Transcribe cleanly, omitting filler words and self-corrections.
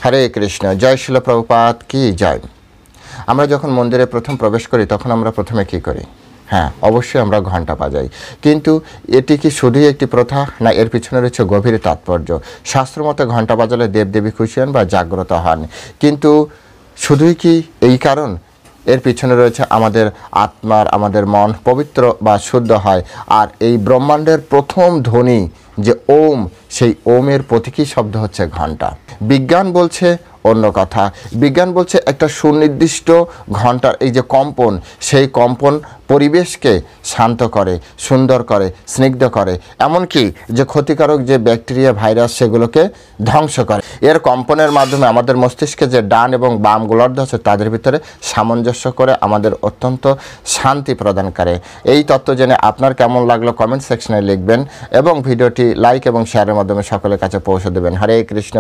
হরে কৃষ্ণ। জয় শিল প্রভুপাদ কি জয়। আমরা যখন মন্দিরে প্রথম প্রবেশ করি তখন আমরা প্রথমে কি করি? হ্যাঁ, অবশ্যই আমরা ঘণ্টা বাজাই। কিন্তু এটি কি শুধুই একটি প্রথা, না এর পিছনে রয়েছে গভীর তাৎপর্য? শাস্ত্রমতে ঘণ্টা বাজালে দেবদেবী খুশি হন বা জাগ্রত হন, কিন্তু শুধুই কি এই কারণ? এর পিছনে রয়েছে আমাদের আত্মার, আমাদের মন পবিত্র বা শুদ্ধ হয়। আর এই ব্রহ্মাণ্ডের প্রথম ধ্বনি যে ওম, সেই ওমের প্রতীকী শব্দ হচ্ছে ঘণ্টা। বিজ্ঞান বলছে অন্য কথা। বিজ্ঞান বলছে একটা সুনির্দিষ্ট ঘণ্টার এই যে কম্পন, সেই কম্পন পরিবেশকে শান্ত করে, সুন্দর করে, স্নিগ্ধ করে, এমনকি যে ক্ষতিকারক যে ব্যাকটেরিয়া, ভাইরাস, সেগুলোকে ধ্বংস করে। এর কম্পনের মাধ্যমে আমাদের মস্তিষ্কে যে ডান এবং বাম গোলার্ধ আছে তাদের ভিতরে সামঞ্জস্য করে আমাদের অত্যন্ত শান্তি প্রদান করে। এই তত্ত্ব জেনে আপনার কেমন লাগলো কমেন্ট সেকশনে লিখবেন এবং ভিডিওটি লাইক এবং শেয়ারের মাধ্যমে সকলের কাছে পৌঁছে দেবেন। হরে কৃষ্ণ।